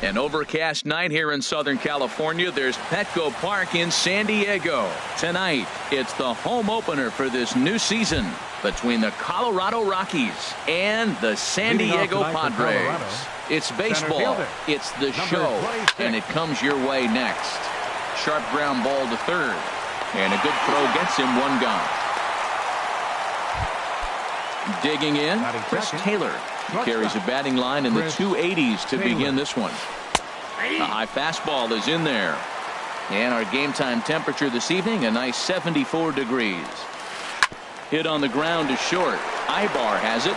An overcast night here in Southern California. There's Petco Park in San Diego. Tonight, it's the home opener for this new season between the Colorado Rockies and the San Diego Padres. It's baseball. It's the show. And it comes your way next. Sharp ground ball to third. And a good throw gets him one gone. Digging in, Chris Taylor. He carries a batting line in the 280s to begin this one. A high fastball is in there. And our game time temperature this evening, a nice 74 degrees. Hit on the ground to short. Ibar has it.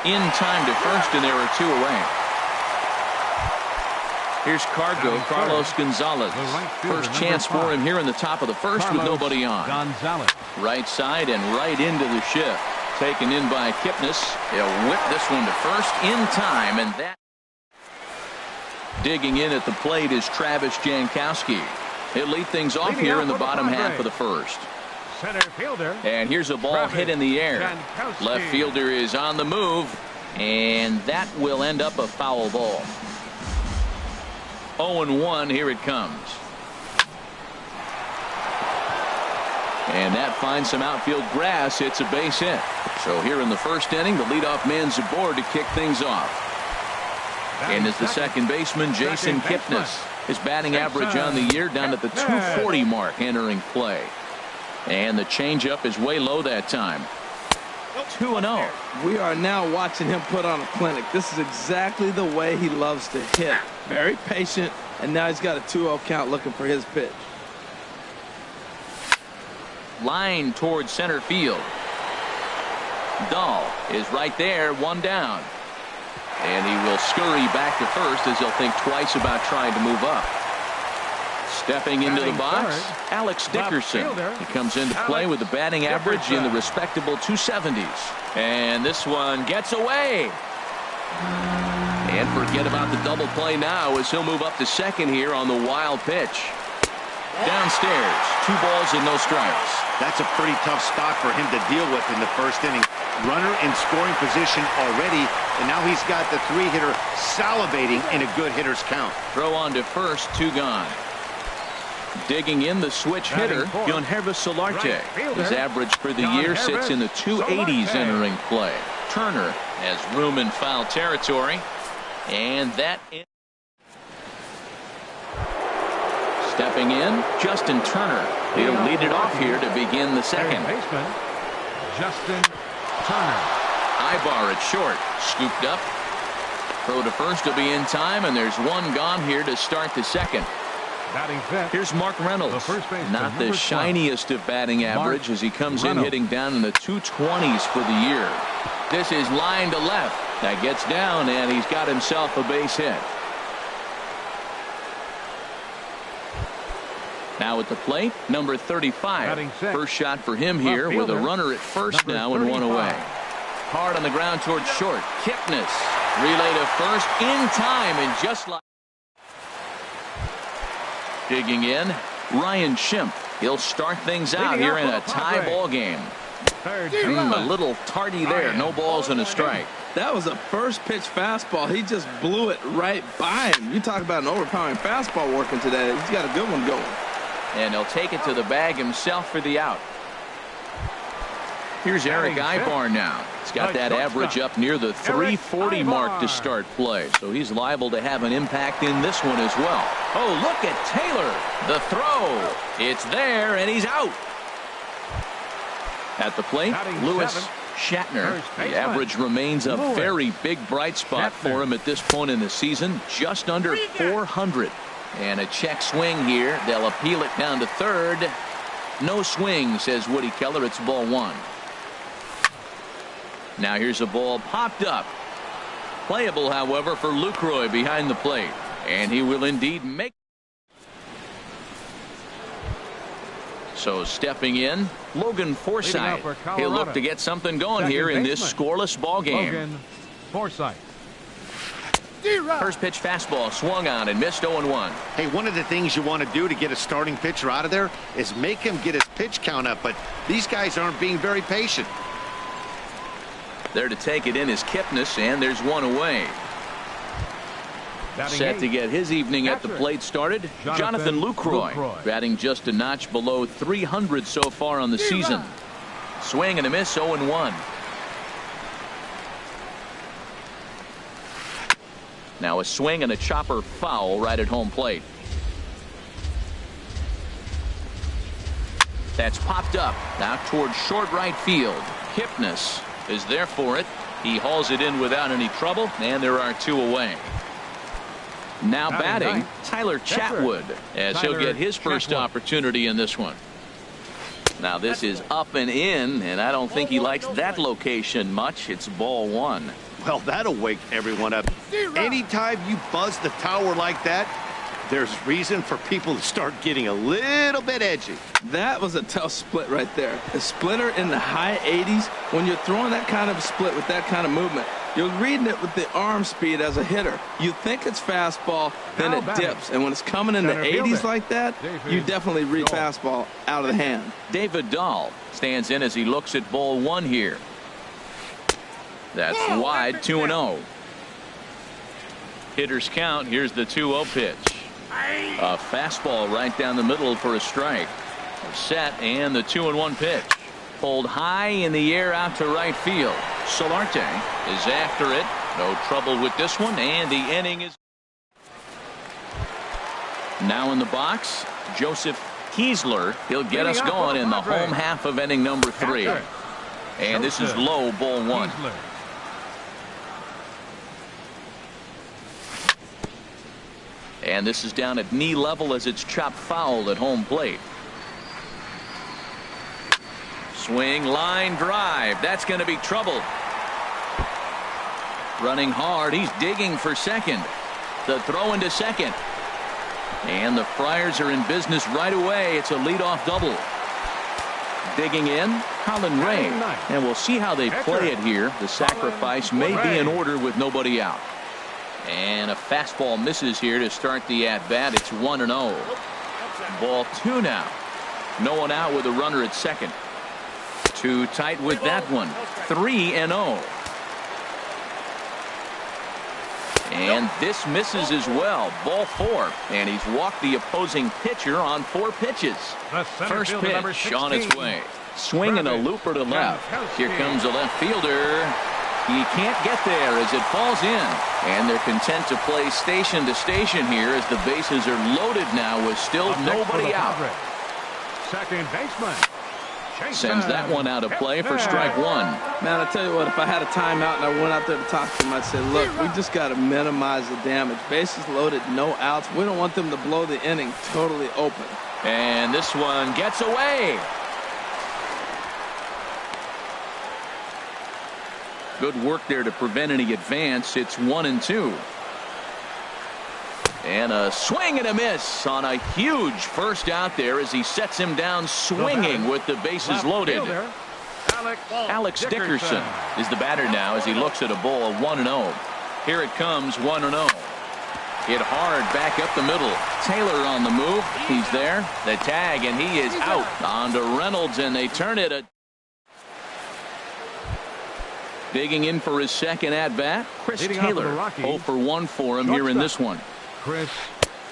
In time to first, and there are two away. Here's Carlos Gonzalez. First chance for him here in the top of the first with nobody on. Right side and right into the shift. Taken in by Kipnis. He'll whip this one to first in time, and that. Digging in at the plate is Travis Jankowski. He'll lead things off here in the bottom half of the first. Center fielder. And here's a ball hit in the air. Left fielder is on the move, and that will end up a foul ball. 0-1, here it comes. And that finds some outfield grass. It's a base hit. So here in the first inning, the leadoff man's aboard to kick things off. And is the second baseman, Jason Kipnis. His batting average on the year down at the 240 mark entering play. And the changeup is way low that time. 2-0. We are now watching him put on a clinic. This is exactly the way he loves to hit. Very patient, and now he's got a 2-0 count looking for his pitch. Line towards center field. Dahl is right there, one down. And he will scurry back to first as he'll think twice about trying to move up. Stepping into the box, Alex Dickerson. He comes into play with a batting average in the respectable 270s. And this one gets away. And forget about the double play now as he'll move up to second here on the wild pitch. Downstairs, 2 balls and no strikes. That's a pretty tough spot for him to deal with in the first inning. Runner in scoring position already, and now he's got the 3-hitter salivating in a good hitter's count. Throw on to first, 2 gone. Digging in the switch hitter, Yonhervis Solarte. His average for the year sits in the 280s entering play. Turner has room in foul territory, and that. Stepping in, Justin Turner. He'll lead it off here to begin the second. Baseman, Justin Turner. Ibar at short, scooped up. Throw to first will be in time, and there's one gone here to start the second. Batting fifth. Here's Mark Reynolds. Not the shiniest of batting average as he comes in hitting down in the 220s for the year. This is line to left. That gets down, and he's got himself a base hit. Now at the plate, number 35. First shot for him here with a runner at first now and 1 away. Hard on the ground towards short. Kipnis. Relay to first in time, and just like. Digging in, Ryan Schimpf. He'll start things out here in a tie ball game. A little tardy there. No balls and a strike. That was a first pitch fastball. He just blew it right by him. You talk about an overpowering fastball working today. He's got a good one going. And he'll take it to the bag himself for the out. Here's Eric Ibar now. He's got that average up near the 340 mark to start play. So he's liable to have an impact in this one as well. Oh, look at Taylor. The throw. It's there, and he's out. At the plate, Lewis Shatner. The average remains a very big bright spot for him at this point in the season. Just under 400. And a check swing here. They'll appeal it down to third. No swing, says Woody Keller. It's ball 1. Now here's a ball popped up. Playable, however, for Lucroy behind the plate. And he will indeed make. So stepping in, Logan Forsythe. He'll look to get something going here in this scoreless ball game. Logan Forsythe. First pitch fastball swung on and missed 0-1. Hey, one of the things you want to do to get a starting pitcher out of there is make him get his pitch count up, but these guys aren't being very patient. There to take it in is Kipnis, and there's one away. Set to get his evening at the plate started, Jonathan Lucroy, batting just a notch below 300 so far on the season. Swing and a miss, 0-1. Now a swing and a chopper foul right at home plate. That's popped up out towards short right field. Kipnis is there for it. He hauls it in without any trouble, and there are 2 away. Now batting, Tyler Chatwood, as he'll get his first opportunity in this one. Now this is up and in, and I don't think he likes that location much. It's ball 1. Well, that'll wake everyone up. Anytime you buzz the tower like that, there's reason for people to start getting a little bit edgy. That was a tough split right there. A splitter in the high 80s. When you're throwing that kind of split with that kind of movement, you're reading it with the arm speed as a hitter. You think it's fastball, then it dips. And when it's coming in the 80s like that, you definitely read fastball out of the hand. David Dahl stands in as he looks at ball 1 here. That's wide, 2-0. Hitters count. Here's the 2-0 pitch. A fastball right down the middle for a strike. Set, and the 2-1 pitch. Pulled high in the air out to right field. Solarte is after it. No trouble with this one, and the inning is now in the box. Joseph Kiesler. He'll get us going in the home half of inning number 3. And this is low, ball 1. And this is down at knee level as it's chopped foul at home plate. Swing, line drive. That's going to be trouble. Running hard. He's digging for second. The throw into second. And the Friars are in business right away. It's a leadoff double. Digging in, Colin Ray. And we'll see how they play it here. The sacrifice may be in order with nobody out. And a fastball misses here to start the at-bat. It's 1-0. Ball 2 now. No one out with a runner at second. Too tight with that one. 3-0. And this misses as well. Ball 4. And he's walked the opposing pitcher on 4 pitches. First pitch on its way. Swing and a looper to left. Here comes a left fielder. He can't get there as it falls in. And they're content to play station to station here as the bases are loaded now with still nobody out. Second baseman. Sends that one out of play for strike 1. Man, I tell you what, if I had a timeout and I went out there to talk to him, I'd say, look, we just got to minimize the damage. Bases loaded, no outs. We don't want them to blow the inning totally open. And this one gets away. Good work there to prevent any advance. It's 1-2. And a swing and a miss on a huge first out there as he sets him down swinging with the bases loaded. Alex Dickerson is the batter now as he looks at a ball 1-0. Here it comes, 1-0. Hit hard back up the middle. Taylor on the move. He's there. The tag, and he is out. On to Reynolds, and they turn it. Digging in for his second at-bat, Chris Taylor. 0 for 1 for him here in this one. Chris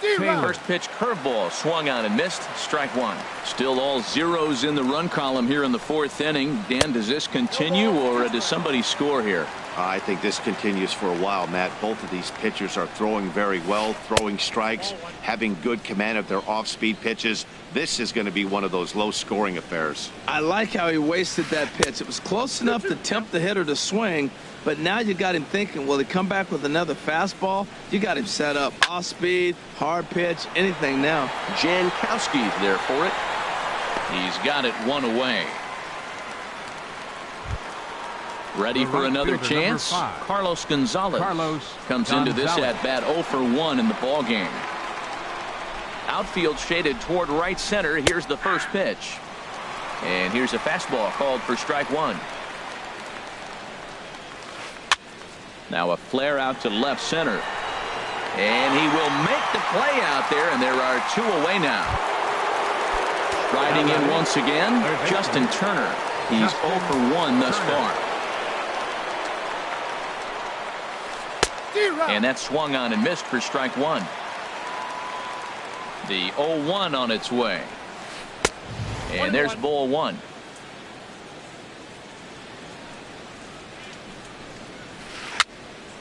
Taylor. First pitch curveball swung on and missed. Strike 1. Still all zeros in the run column here in the 4th inning. Dan, does this continue or does somebody score here? I think this continues for a while, Matt. Both of these pitchers are throwing very well, throwing strikes, having good command of their off-speed pitches. This is going to be one of those low-scoring affairs. I like how he wasted that pitch. It was close enough to tempt the hitter to swing, but now you got him thinking, will he come back with another fastball? You got him set up. Off-speed, hard pitch, anything now. Jankowski's there for it. He's got it 1 away. Ready for another chance? Carlos Gonzalez comes into this at-bat 0 for 1 in the ballgame. Outfield shaded toward right center. Here's the first pitch. And here's a fastball called for strike 1. Now a flare out to left center. And he will make the play out there, and there are 2 away now. Striding in once again, Justin Turner. He's 0 for 1 thus far. And that swung on and missed for strike one. The 0-1 on its way. And there's ball one.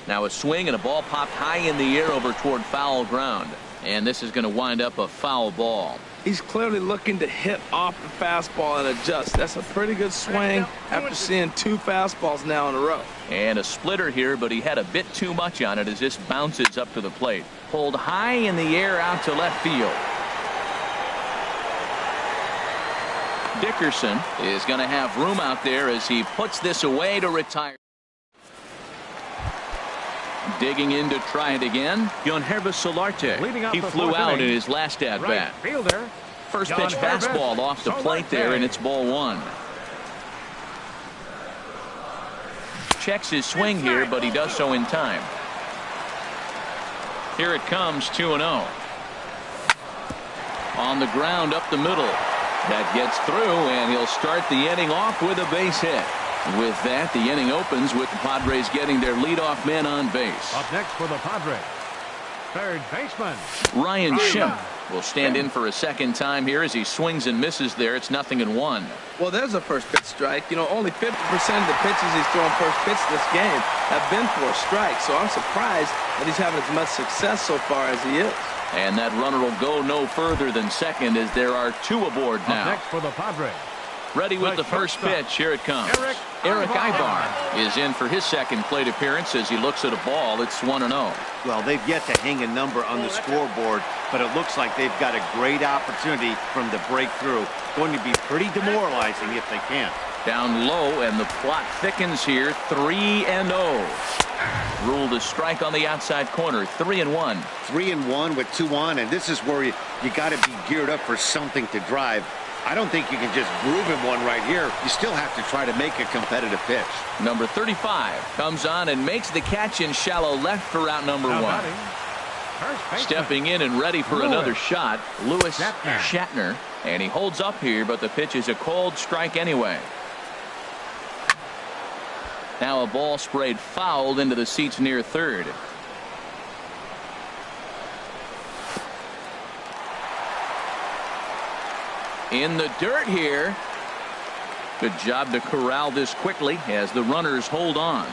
Now a swing and a ball popped high in the air over toward foul ground. And this is going to wind up a foul ball. He's clearly looking to hit off the fastball and adjust. That's a pretty good swing after seeing two fastballs now in a row. And a splitter here, but he had a bit too much on it as this bounces up to the plate. Pulled high in the air out to left field. Dickerson is going to have room out there as he puts this away to retire. Digging in to try it again, Hervis Solarte. He flew out in his last at-bat. First pitch fastball off the plate there, and it's ball one. Checks his swing here, but he does so in time. Here it comes, 2-0. On the ground up the middle. That gets through, and he'll start the inning off with a base hit. With that, the inning opens with the Padres getting their leadoff man on base. Up next for the Padres, third baseman Ryan Schimpf will stand in for a second time here as he swings and misses there. It's 0-1. Well, there's a first pitch strike. You know, only 50% of the pitches he's throwing first pitch this game have been for a strike. So I'm surprised that he's having as much success so far as he is. And that runner will go no further than second as there are two aboard now. Up next for the Padres. Ready with the first pitch. Here it comes. Eric Ibar is in for his second plate appearance as he looks at a ball. It's 1-0. Well, they've yet to hang a number on the scoreboard, but it looks like they've got a great opportunity from the breakthrough. Going to be pretty demoralizing if they can't. Down low, and the plot thickens here. 3-0. Ruled a strike on the outside corner. 3-1. 3-1 with 2 on, and this is where you got to be geared up for something to drive. I don't think you can just groove him one right here. You still have to try to make a competitive pitch. Number 35 comes on and makes the catch in shallow left for out number one. Stepping in and ready for another shot, Lewis Shatner. And he holds up here, but the pitch is a cold strike anyway. Now a ball sprayed fouled into the seats near third. In the dirt here. Good job to corral this quickly as the runners hold on.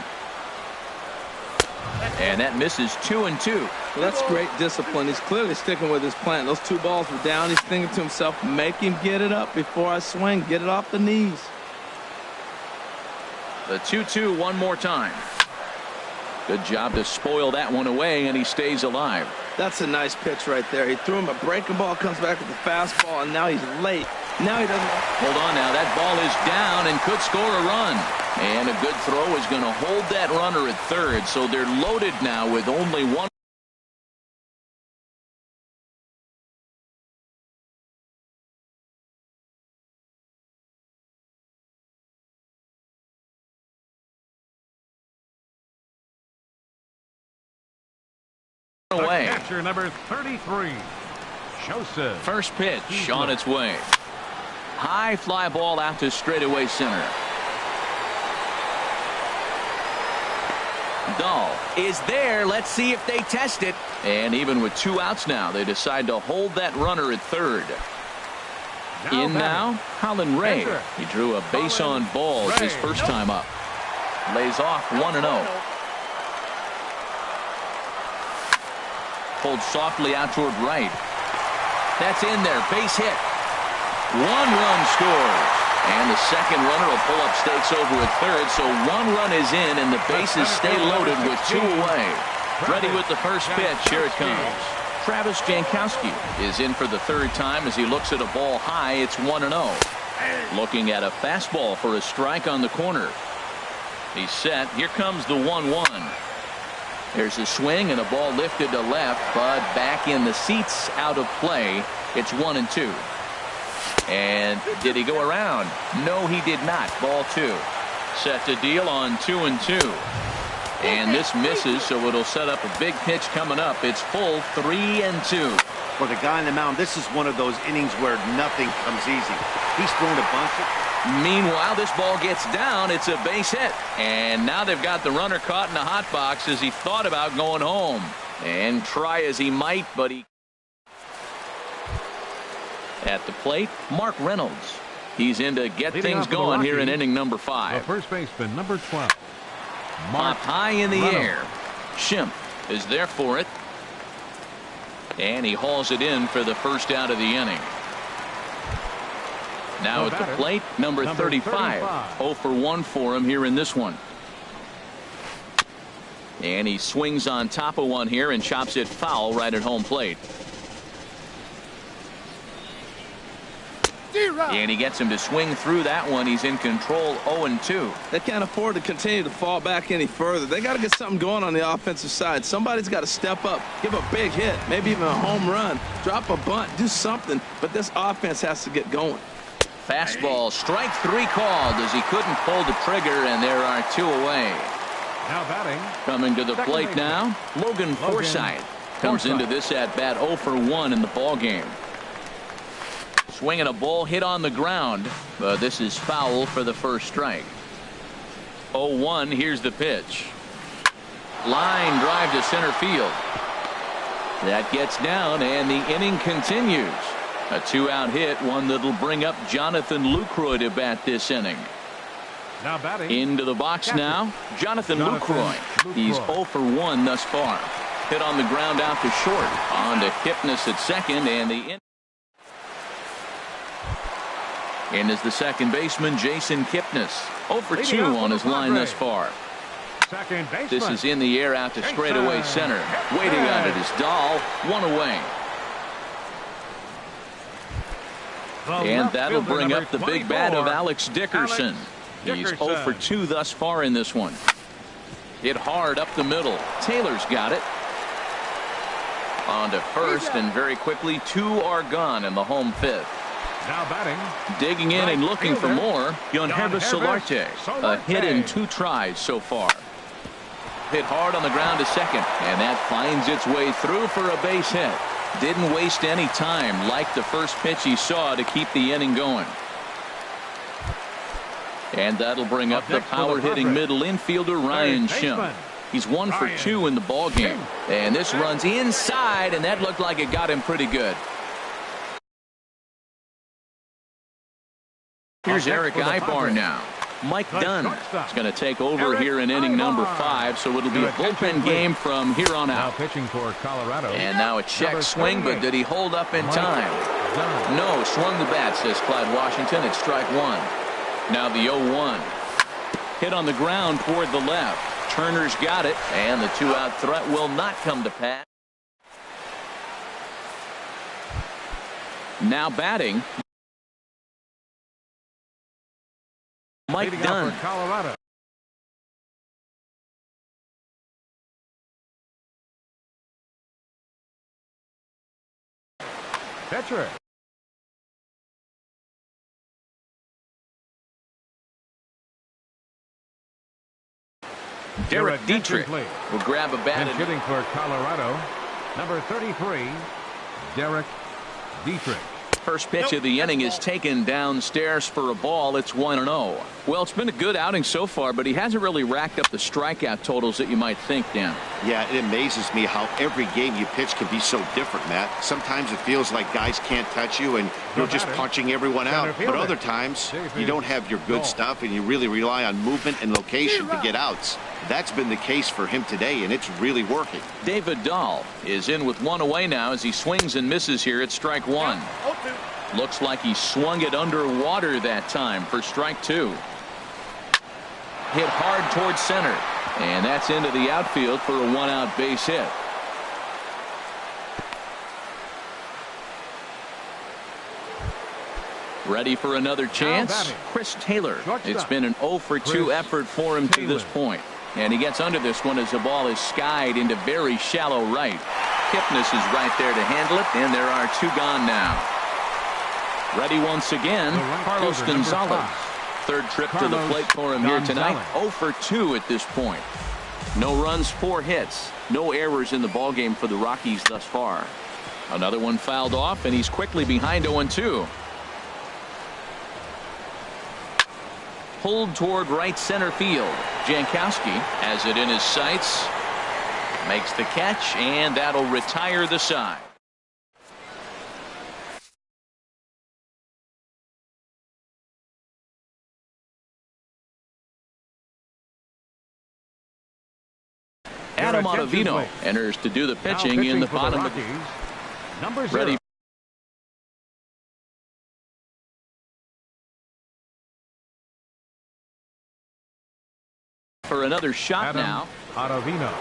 And that misses 2-2. Well, that's great discipline. He's clearly sticking with his plan. Those two balls were down. He's thinking to himself, make him get it up before I swing. Get it off the knees. The 2-2 one more time. Good job to spoil that one away, and he stays alive. That's a nice pitch right there. He threw him a breaking ball, comes back with the fastball, and now he's late. Now he doesn't. Hold on now. That ball is down and could score a run. And a good throw is going to hold that runner at third. So they're loaded now with only one. Away. Catcher number 33, Joseph. First pitch on its way. High fly ball out to straightaway center. Dahl is there. Let's see if they test it. And even with 2 outs now, they decide to hold that runner at third. Now, Colin Ray. He drew a base on balls his first time up. Lays off 1-0. Pulled softly out toward right. That's in there. Base hit. 1 run scores. And the second runner will pull up stakes over at third. So 1 run is in, and the bases stay loaded with 2 away. Ready with the first pitch. Here it comes. Travis Jankowski is in for the third time as he looks at a ball high. It's 1-0. Looking at a fastball for a strike on the corner. He's set. Here comes the 1-1. There's a swing and a ball lifted to left, but back in the seats, out of play. It's 1-2. And did he go around? No, he did not. Ball 2. Set to deal on 2-2. And this misses, so it'll set up a big pitch coming up. It's full 3-2. For the guy on the mound, this is one of those innings where nothing comes easy. He's thrown a bunch of Meanwhile, this ball gets down. It's a base hit. And now they've got the runner caught in the hot box as he thought about going home. And try as he might, but he... At the plate, Mark Reynolds. He's in to get things going here in inning number 5. The first baseman, number 12. Popped high in the air. Schimpf is there for it. And he hauls it in for the first out of the inning. Now at the plate, number 35. 0 for 1 for him here in this one. And he swings on top of one here and chops it foul right at home plate. And he gets him to swing through that one. He's in control 0-2. They can't afford to continue to fall back any further. They got to get something going on the offensive side. Somebody's got to step up, give a big hit, maybe even a home run, drop a bunt, do something. But this offense has to get going. Fastball, strike 3 called as he couldn't pull the trigger, and there are 2 away. Now batting. Coming to the plate now, Logan Forsythe comes into this at bat 0 for 1 in the ball game. Swinging a ball hit on the ground, but this is foul for the first strike. 0-1. Here's the pitch. Line drive to center field. That gets down, and the inning continues. A 2-out hit, one that'll bring up Jonathan Lucroy to bat this inning. Now batting. Into the box now, Jonathan Lucroy. He's 0 for 1 thus far. Hit on the ground out to short. On to Kipnis at second, and the inning. In is the second baseman, Jason Kipnis. 0 for 2 on his line thus far. Second baseman. This is in the air out to straightaway center. Waiting on it is Dahl. 1 away. And that'll bring up the big bat of Alex Dickerson. He's 0 for 2 thus far in this one. Hit hard up the middle. Taylor's got it. On to first, and very quickly 2 are gone in the home 5th. Now batting. Digging in and looking for more, Yonhervis Solarte. A hit in 2 tries so far. Hit hard on the ground to second, and that finds its way through for a base hit. Didn't waste any time, like the first pitch he saw, to keep the inning going. And that'll bring up the power-hitting middle infielder Ryan Schimpf. He's 1 for 2 in the ball game, and this runs inside, and that looked like it got him pretty good. Here's Eric Ibar now. Mike Dunn is going to take over here in inning number 5, so it'll be a bullpen game from here on out. Now pitching for Colorado. And now a check swing, but did he hold up in time? No, swung the bat, says Clyde Washington. It's strike 1. Now the 0-1. Hit on the ground toward the left. Turner's got it, and the 2-out threat will not come to pass. Now batting, Mike Dunn. Colorado. Pitcher. Derek Dietrich will grab a bat. And hitting for Colorado, number 33, Derek Dietrich. First pitch of the inning is taken downstairs for a ball. It's 1-0. Well, it's been a good outing so far, but he hasn't really racked up the strikeout totals that you might think, Dan. Yeah, it amazes me how every game you pitch can be so different, Matt. Sometimes it feels like guys can't touch you and you're just punching everyone out. But other times you don't have your good stuff and you really rely on movement and location to get outs. That's been the case for him today, and it's really working. David Dahl is in with 1 away now as he swings and misses here at strike 1. Looks like he swung it underwater that time for strike 2. Hit hard towards center, and that's into the outfield for a 1-out base hit. Ready for another chance? Chris Taylor. It's been an 0 for 2 effort for him to this point. And he gets under this one as the ball is skied into very shallow right. Kipnis is right there to handle it, and there are 2 gone now. Ready once again, Carlos Gonzalez. Third trip to the plate for him here tonight. 0 for 2 at this point. No runs, 4 hits. No errors in the ballgame for the Rockies thus far. Another one fouled off, and he's quickly behind 0-2. pulled toward right center field. Jankowski has it in his sights, makes the catch, and that'll retire the side. Adam Ottavino enters to do the pitching in the bottom of the number 0. ready for another shot. Adam now Ottavino.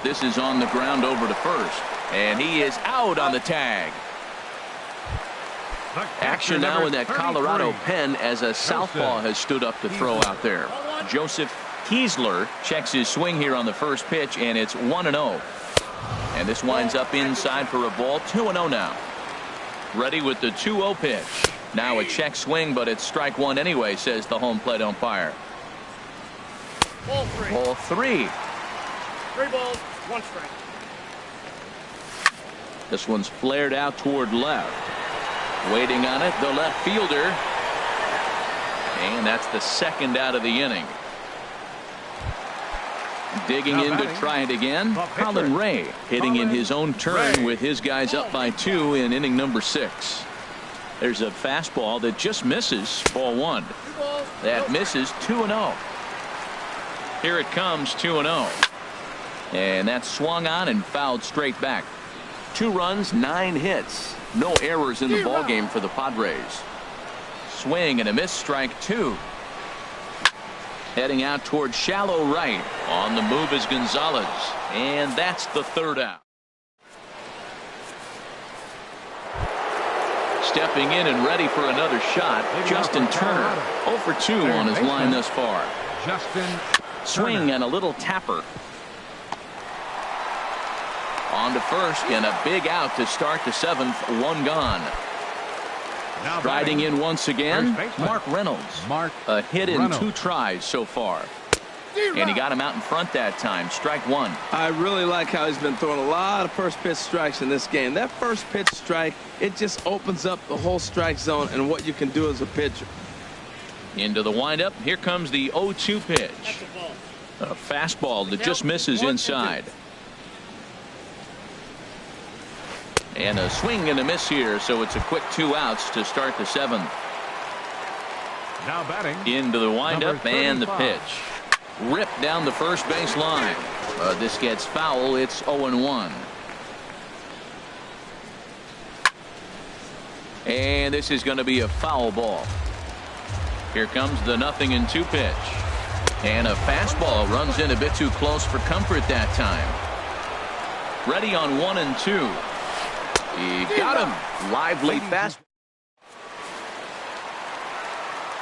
This is on the ground over to first, and he is out on the tag. Action now in that Colorado pen as a southpaw has stood up to throw out there. Joseph Kiesler checks his swing here on the first pitch, and it's 1-0. And this winds up inside for a ball. 2-0 now. Ready with the 2-0 pitch. Now a check swing, but it's strike one anyway, says the home plate umpire. Ball 3. Ball 3. 3 balls, 1 strike. This one's flared out toward left. Waiting on it, the left fielder. And that's the second out of the inning. Digging in to try it again, Colin Ray hitting in his own turn with his guys up by 2 in inning number 6. There's a fastball that just misses, ball 1. That misses, 2-0. Here it comes, 2-0. And that's swung on and fouled straight back. 2 runs, 9 hits. No errors in the ballgame for the Padres. Swing and a miss, strike 2. Heading out toward shallow right. On the move is Gonzalez. And that's the third out. Stepping in and ready for another shot, Justin Turner. 0 for 2 on his line thus far. Justin Swing and a little tapper. On to first, and a big out to start the 7th. 1 gone. Striding in once again, Mark Reynolds. A hit in 2 tries so far. And he got him out in front that time. Strike 1. I really like how he's been throwing a lot of first pitch strikes in this game. That first pitch strike, it just opens up the whole strike zone and what you can do as a pitcher. Into the windup. Here comes the 0-2 pitch. A fastball that just misses inside. And a swing and a miss here, so it's a quick 2 outs to start the 7th. Now batting. Into the windup and the pitch. Ripped down the first base line. This gets foul. It's 0-1. And this is going to be a foul ball. Here comes the 0-2 pitch. And a fastball runs in a bit too close for comfort that time. Ready on 1 and 2. He got him. Lively fast.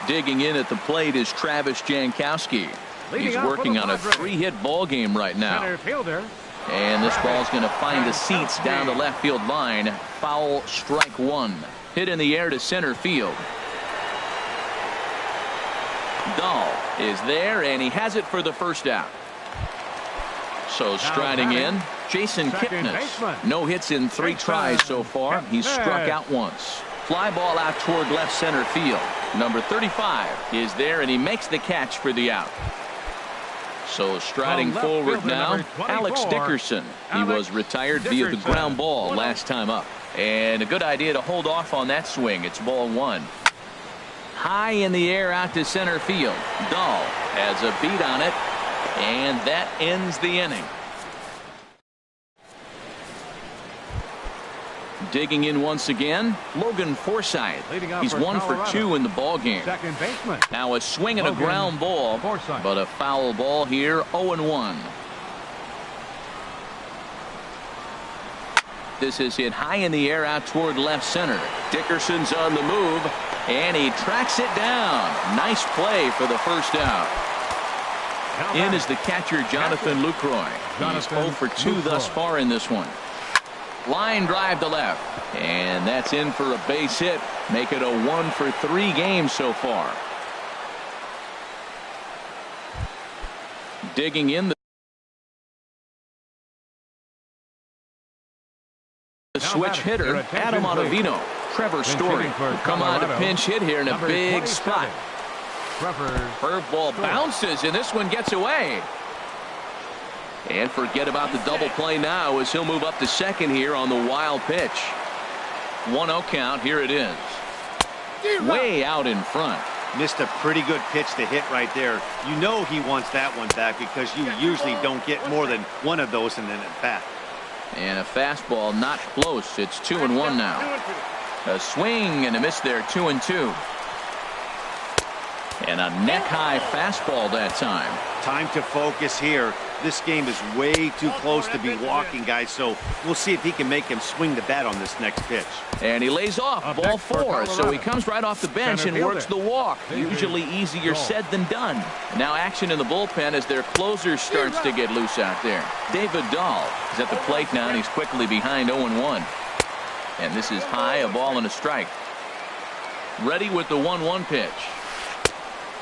Digging in at the plate is Travis Jankowski. He's working on a 3-hit ball game right now. And this ball's going to find the seats down the left field line. Foul, strike 1. Hit in the air to center field. Dahl is there, and he has it for the first out. So striding in, Jason Kipnis. No hits in 3 tries so far. He's struck out once. Fly ball out toward left center field. Number 35 is there, and he makes the catch for the out. So striding forward now, Alex Dickerson. He was retired via the ground ball last time up. And a good idea to hold off on that swing. It's ball 1. High in the air out to center field. Dahl has a beat on it, and that ends the inning. Digging in once again, Logan Forsythe. He's 1 for 2 in the ball game. Now a swing and a ground ball, but a foul ball here. 0-1. This is hit high in the air out toward left center. Dickerson's on the move, and he tracks it down. Nice play for the first out. In is the catcher, Jonathan Lucroy. He's 0 for 2 thus far in this one. Line drive to left, and that's in for a base hit. Make it a 1 for 3 game so far. Digging in the switch hitter, Adam Ottavino. Trevor Story will come on to pinch hit here in a big spot. Curveball bounces, and this one gets away. And forget about the double play now as he'll move up to second here on the wild pitch. 1-0 count. Here it is. Way out in front. Missed a pretty good pitch to hit right there. You know he wants that one back because you usually don't get more than one of those in an at-bat. And a fastball not close. It's 2-1 now. A swing and a miss there. 2-2. And a neck-high fastball that time. Time to focus here. This game is way too close to be walking, guys, so we'll see if he can make him swing the bat on this next pitch. And he lays off. Ball 4, so he comes right off the bench and works the walk. Usually easier said than done. Now action in the bullpen as their closer starts to get loose out there. David Dahl is at the plate now, and he's quickly behind 0-1. And this is high, a ball and a strike. Ready with the 1-1 pitch.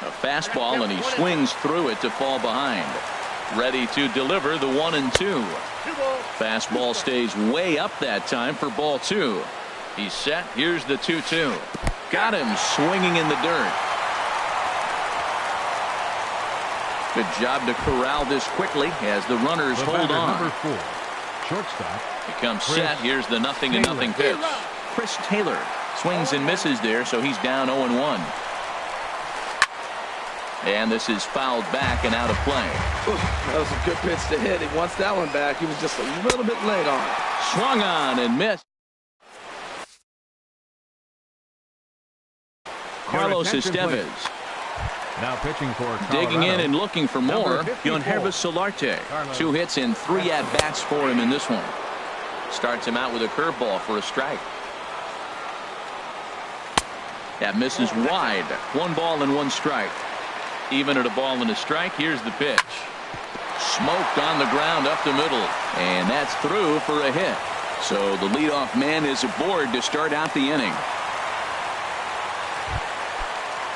A fastball, and he swings through it to fall behind. Ready to deliver the 1-2. Fastball stays way up that time for ball 2. He's set. Here's the 2-2. Got him swinging in the dirt. Good job to corral this quickly as the runners hold on. Number 4, shortstop. He comes set. Here's the 0-0 pitch. Chris Taylor swings and misses there, so he's down 0-1. And this is fouled back and out of play. Ooh, that was a good pitch to hit. He wants that one back. He was just a little bit late on it. Swung on and missed. Carlos Estevez. Now pitching for Colorado. Digging in and looking for more. Yonhervis Solarte. Carlos. 2 hits and 3 at-bats for him in this one. Starts him out with a curveball for a strike. That misses wide. 1 ball and 1 strike. Even at a ball and a strike, here's the pitch. Smoked on the ground up the middle. And that's through for a hit. So the leadoff man is aboard to start out the inning.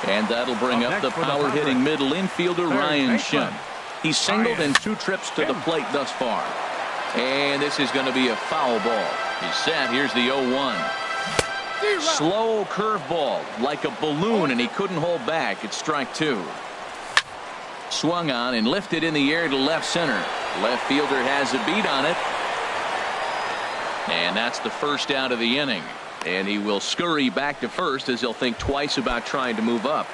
And that'll bring up the power-hitting middle infielder Ryan Shun. He's singled in 2 trips to the plate thus far. And this is going to be a foul ball. He's set. Here's the 0-1. Slow curveball like a balloon, and he couldn't hold back. It's strike 2. Swung on and lifted in the air to left center. Left fielder has a beat on it. And that's the first out of the inning. And he will scurry back to first as he'll think twice about trying to move up.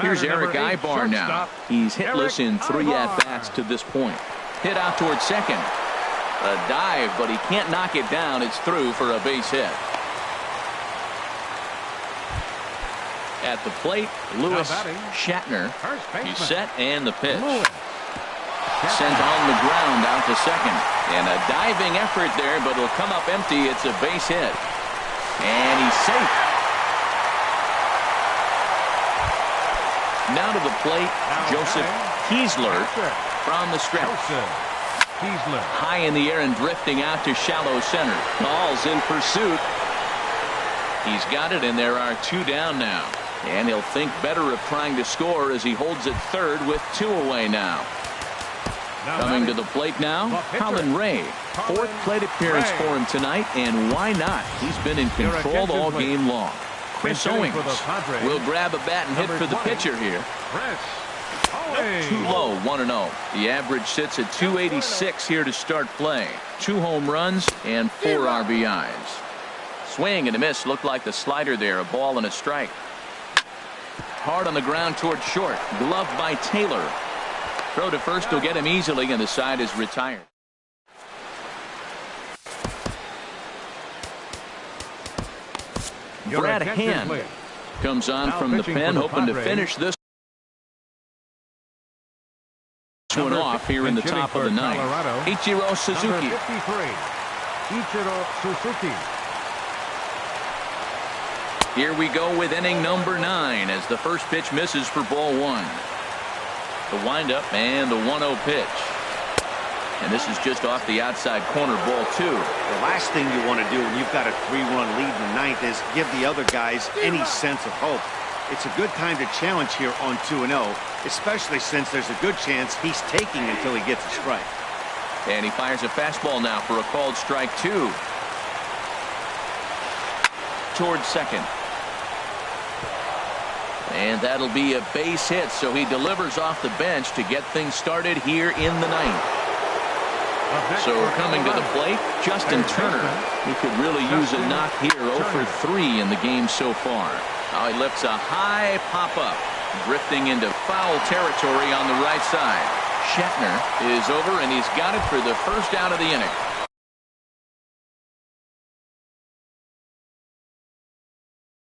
Here's Eric Ibar now. He's hitless in 3 at-bats to this point. Hit out towards second. A dive, but he can't knock it down. It's through for a base hit. At the plate, Lewis Shatner. He's set, and the pitch. Sent on the ground out to second. And a diving effort there, but it'll come up empty. It's a base hit. And he's safe. Now to the plate, Joseph Kiesler from the stretch. High in the air and drifting out to shallow center. Ball's in pursuit. He's got it, and there are 2 down now. And he'll think better of trying to score as he holds it third with 2 away now. Coming to the plate now, Colin Ray. 4th plate appearance for him tonight, and why not? He's been in control all game long. Chris Owings will grab a bat and hit for the pitcher here. Too low, 1-0. The average sits at 286 here to start play. 2 home runs and 4 RBIs. Swing and a miss. Looked like the slider there. A ball and a strike. Hard on the ground toward short. Gloved by Taylor. Throw to first will get him easily, and the side is retired. Brad Hand comes on from the pen, hoping to finish this one off here in the top of the 9th. Ichiro Suzuki. Ichiro Suzuki. Here we go with inning number 9 as the first pitch misses for ball 1. The windup and the 1-0 pitch. And this is just off the outside corner, ball 2. The last thing you want to do when you've got a 3-run lead in the 9th is give the other guys any sense of hope. It's a good time to challenge here on 2-0, especially since there's a good chance he's taking until he gets a strike. And he fires a fastball now for a called strike 2. towards second. And that'll be a base hit, so he delivers off the bench to get things started here in the ninth. So coming to the plate, Justin Turner. He could really use a knock here. 0 for 3 in the game so far. Now he lifts a high pop-up, drifting into foul territory on the right side. Shatner is over, and he's got it for the first out of the inning.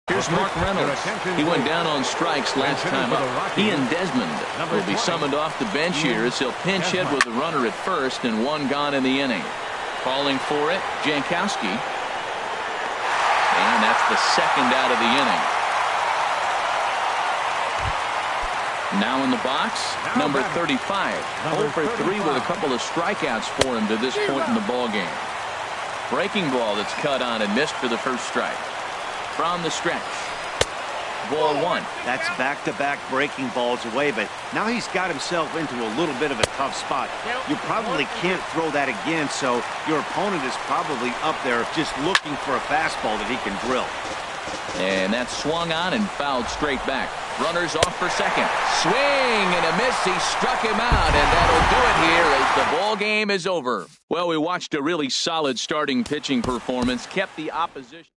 Here's Mark Reynolds. He went down on strikes last time up. He and Desmond will be summoned off the bench here as he'll pinch hit with a runner at first and one gone in the inning. Calling for it, Jankowski. And that's the second out of the inning. Now in the box, number 35. 0 for 3 with a couple of strikeouts for him to this point in the ballgame. Breaking ball that's cut on and missed for the first strike. From the stretch. Ball 1. That's back-to-back breaking balls away, but now he's got himself into a little bit of a tough spot. You probably can't throw that again, so your opponent is probably up there just looking for a fastball that he can drill. And that swung on and fouled straight back. Runners off for second. Swing and a miss. He struck him out, and that'll do it here as the ball game is over. Well, we watched a really solid starting pitching performance, kept the opposition.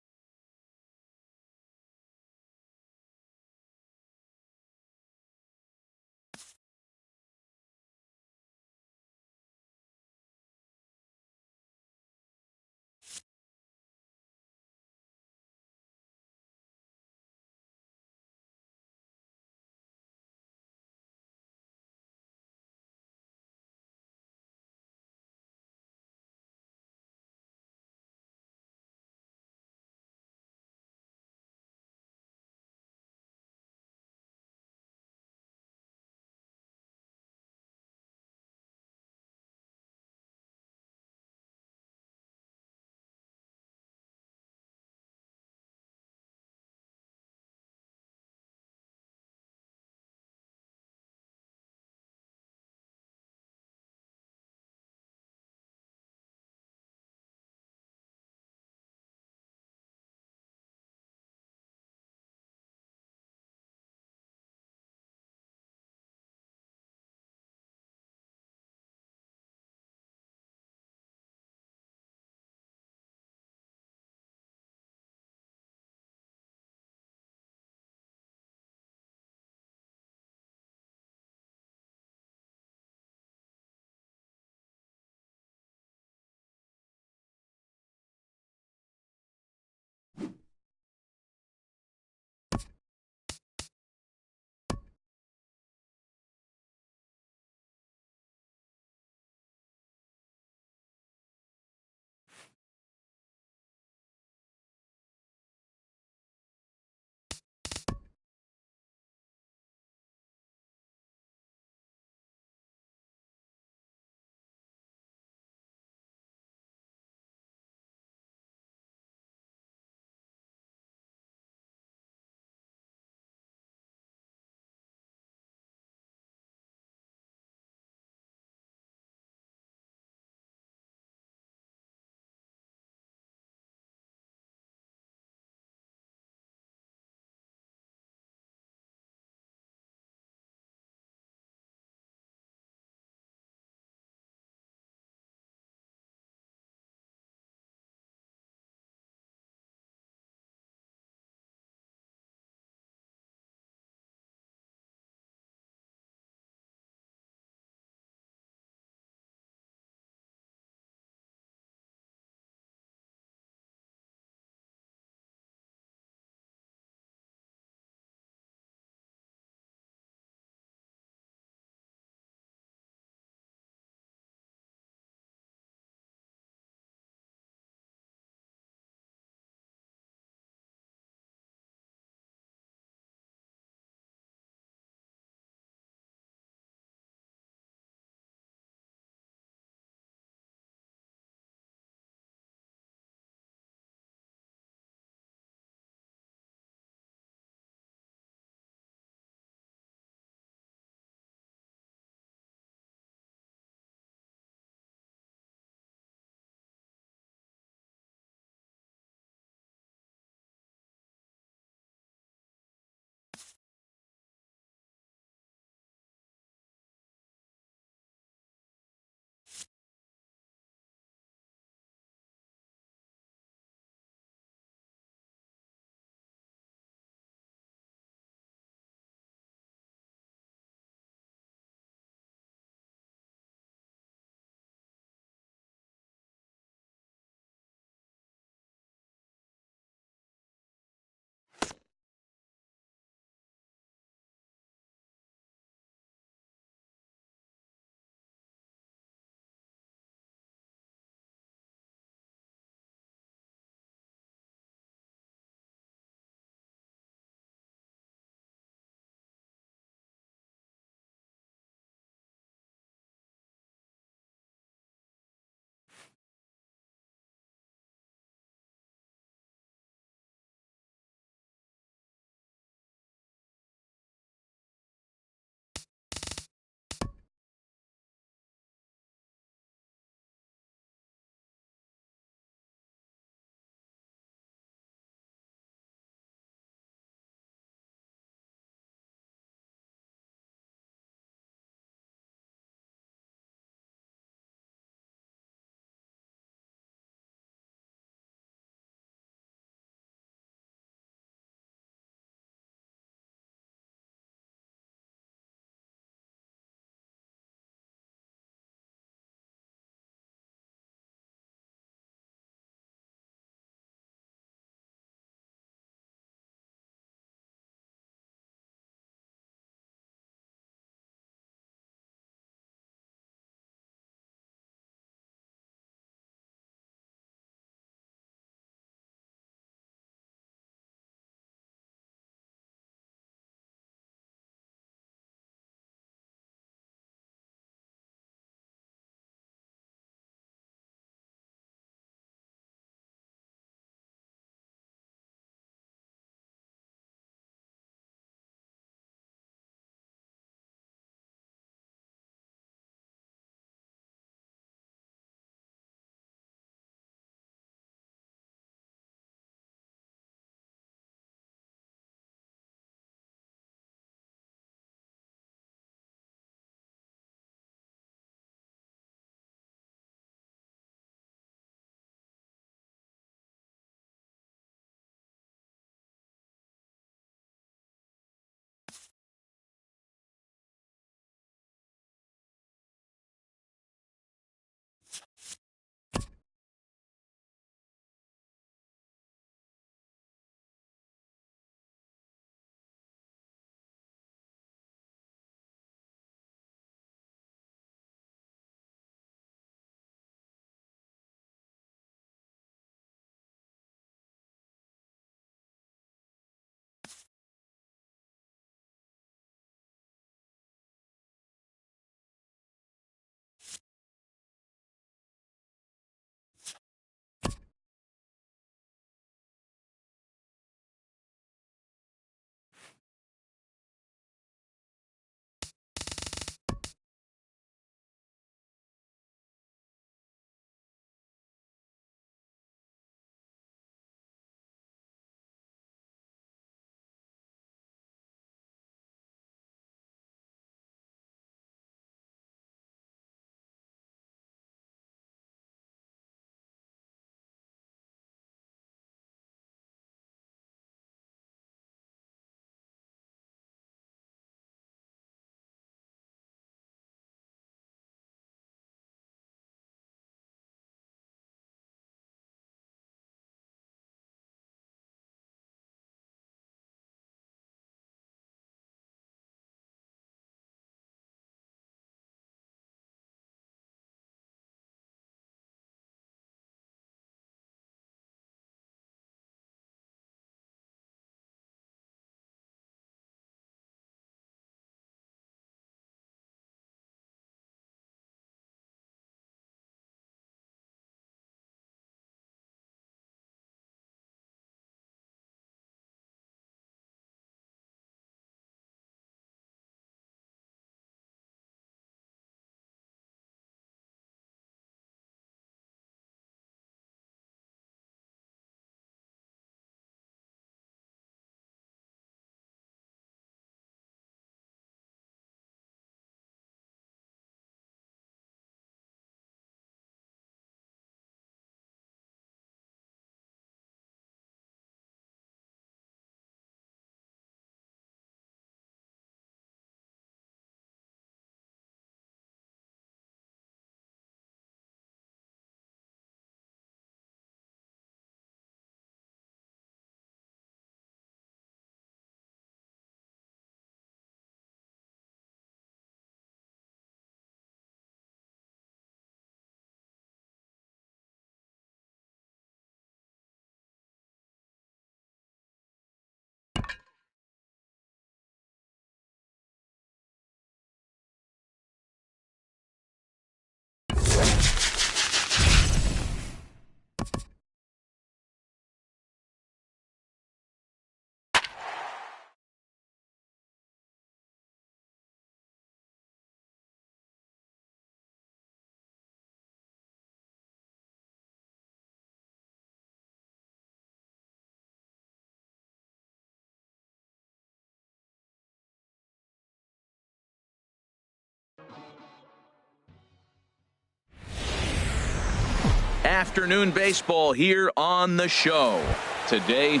Afternoon baseball here on the show. Today,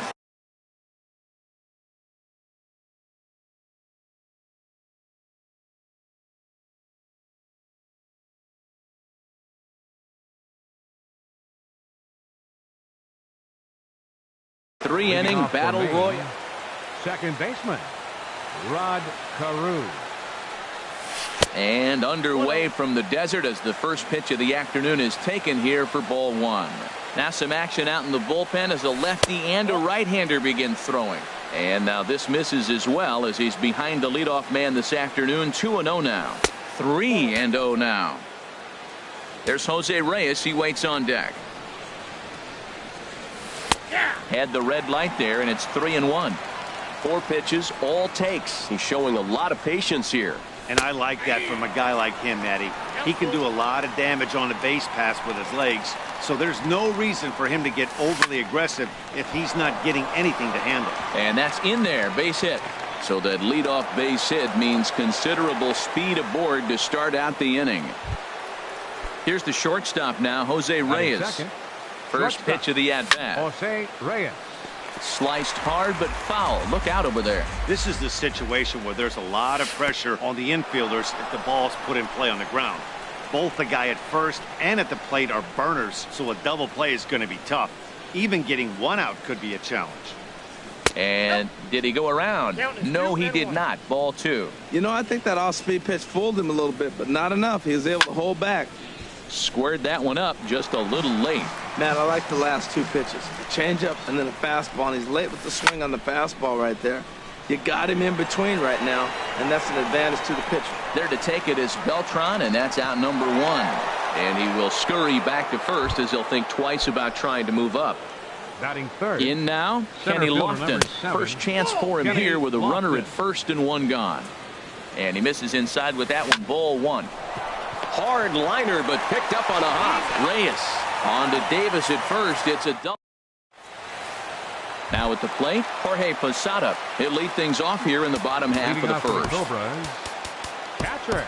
three-inning battle royal. Second baseman, Rod Carew. And underway from the desert as the first pitch of the afternoon is taken here for ball one. Now some action out in the bullpen as a lefty and a right-hander begin throwing. And now this misses as well as he's behind the leadoff man this afternoon. 2-0 now. 3-0 now. There's Jose Reyes. He waits on deck. Had the red light there, and it's 3-1. 4 pitches, all takes. He's showing a lot of patience here. And I like that from a guy like him, Matty. He can do a lot of damage on a base pass with his legs, so there's no reason for him to get overly aggressive if he's not getting anything to handle. And that's in there, base hit. So that leadoff base hit means considerable speed aboard to start out the inning. Here's the shortstop now, Jose Reyes. First pitch of the at-bat. Jose Reyes. Sliced hard but foul. Look out over there. This is the situation where there's a lot of pressure on the infielders if the ball's put in play on the ground. Both the guy at first and at the plate are burners, so a double play is going to be tough. Even getting one out could be a challenge. And did he go around? No, he did not. Ball 2. You know, I think that off-speed pitch fooled him a little bit, but not enough. He was able to hold back. Squared that one up just a little late. Man, I like the last 2 pitches. A changeup and then a fastball, and he's late with the swing on the fastball right there. You got him in between right now, and that's an advantage to the pitcher. There to take it is Beltran, and that's out number 1. And he will scurry back to first as he'll think twice about trying to move up. Batting third. In now, Kenny Lofton. First chance for him here with a runner at first and 1 gone. And he misses inside with that one. Ball 1. Hard liner, but picked up on a hop. Reyes on to Davis at first. It's a double. Now at the plate, Jorge Posada. He'll lead things off here in the bottom half of the first. Catcher,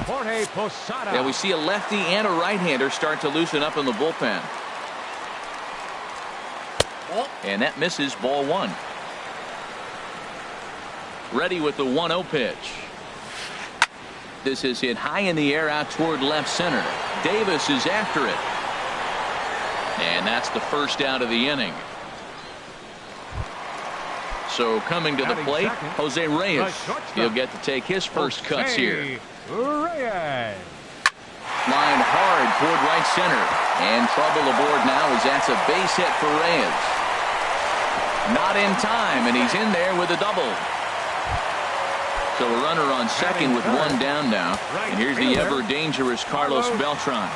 Jorge Posada. Yeah, we see a lefty and a right-hander start to loosen up in the bullpen. And that misses. Ball 1. Ready with the 1-0 pitch. This is hit high in the air out toward left center. Davis is after it. And that's the first out of the inning. So coming to the plate, Jose Reyes. He'll get to take his first cuts here. Reyes. Line hard toward right center. And trouble aboard now as that's a base hit for Reyes. Not in time, and he's in there with a double. So a runner on second with 1 down now. And here's the ever-dangerous Carlos Beltran.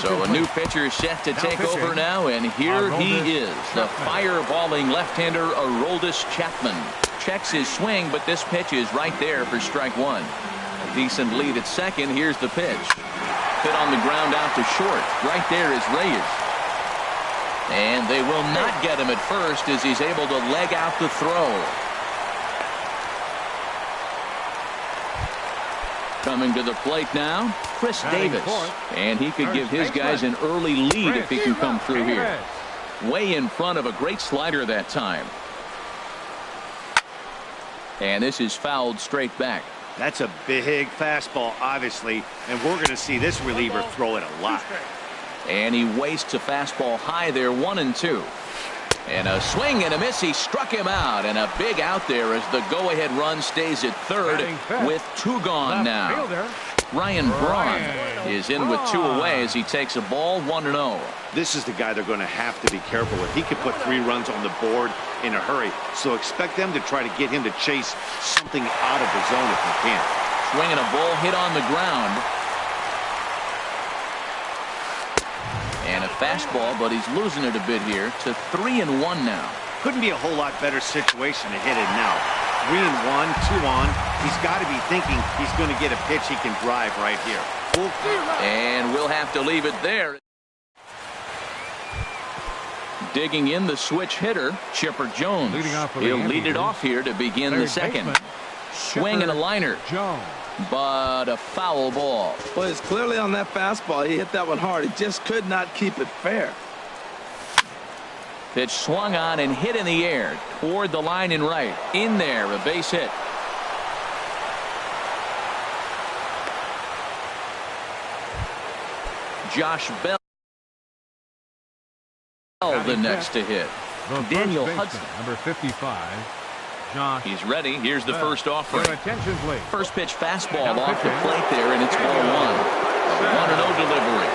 So a new pitcher set to take over now, and here he is, the fireballing left-hander Aroldis Chapman. Checks his swing, but this pitch is right there for strike 1. A decent lead at second. Here's the pitch. Hit on the ground out to short. Right there is Reyes. And they will not get him at first as he's able to leg out the throw. Coming to the plate now, Chris Davis. And he could give his guys an early lead if he can come through here. Way in front of a great slider that time. And this is fouled straight back. That's a big fastball, obviously, and we're going to see this reliever throw it a lot. And he wastes a fastball high there, 1-2. And a swing and a miss. He struck him out, and a big out there as the go-ahead run stays at third with 2 gone now. Ryan Braun is in with 2 away as he takes a ball, 1-0. This is the guy they're going to have to be careful with. He could put 3 runs on the board in a hurry, so expect them to try to get him to chase something out of the zone if they can. Swinging a ball hit on the ground. And a fastball, but he's losing it a bit here to 3-1 now. Couldn't be a whole lot better situation to hit it now. 3-1, 2 on. He's got to be thinking he's going to get a pitch he can drive right here. And we'll have to leave it there. Digging in the switch hitter, Chipper Jones. He'll lead it off here to begin the second. Swing and a liner. But a foul ball. Well, it's clearly on that fastball. He hit that one hard. He just could not keep it fair. Pitch swung on and hit in the air toward the line and right. In there, a base hit. Josh Bell the next to hit. Daniel Hudson. Number 55. Josh. He's ready. Here's the first offering. Attention, please. First pitch fastball off the plate there, and it's ball one. A 1-0 delivery.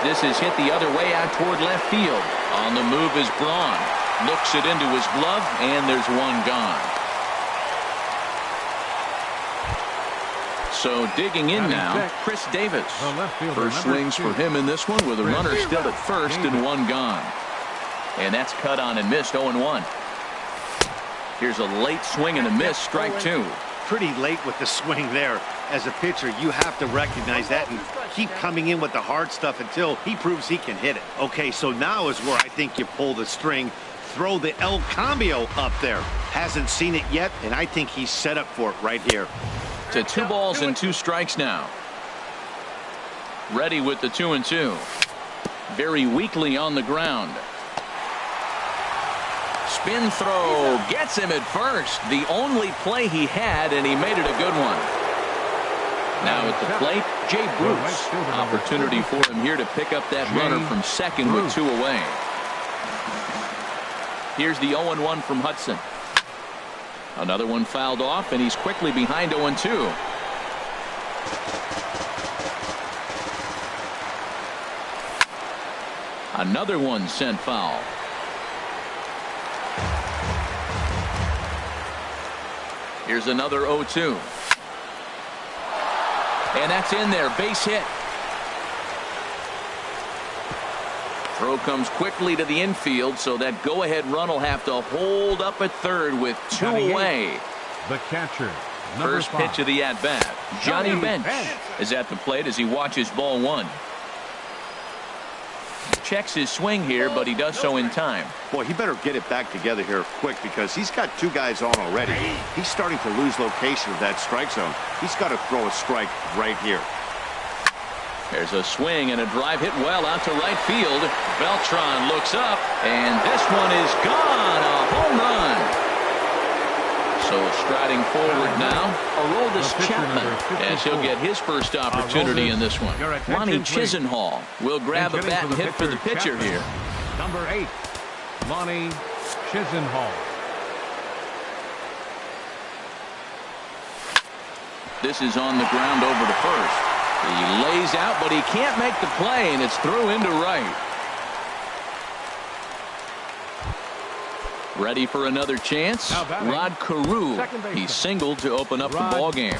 This is hit the other way out toward left field. On the move is Braun. Looks it into his glove, and there's one gone. So digging in now, Chris Davis. First swings for him in this one with a runner still at first and one gone. And that's cut on and missed 0-1. Here's a late swing and a miss, strike two. Pretty late with the swing there. As a pitcher, you have to recognize that and keep coming in with the hard stuff until he proves he can hit it. Okay, so now is where I think you pull the string. Throw the El Cambio up there. Hasn't seen it yet, and I think he's set up for it right here. To 2 balls and 2 strikes now. Ready with the 2-2. Very weakly on the ground. Spin throw gets him at first. The only play he had, and he made it a good one. Now at the plate, Jay Bruce. Opportunity for him here to pick up that runner from second with 2 away. Here's the 0-1 from Hudson. Another one fouled off, and he's quickly behind 0-2. Another one sent foul. Here's another 0-2. And that's in there. Base hit. Throw comes quickly to the infield, so that go-ahead run will have to hold up at third with 2 away. The catcher. First pitch of the at-bat. Johnny Bench is at the plate as he watches ball one. Checks his swing here, but he does so in time. Boy, he better get it back together here quick because he's got 2 guys on already. He's starting to lose location of that strike zone. He's got to throw a strike right here. There's a swing and a drive hit well out to right field. Beltran looks up, and this one is gone. A home run. So striding forward now, Aroldis Chapman, as he'll get his first opportunity in this one. Lonnie Chisenhall will grab a bat and hit for the pitcher here. Number 8, Lonnie Chisenhall. This is on the ground over to first. He lays out, but he can't make the play, and it's through into right. Ready for another chance. Rod Carew. He singled to open up the ball game.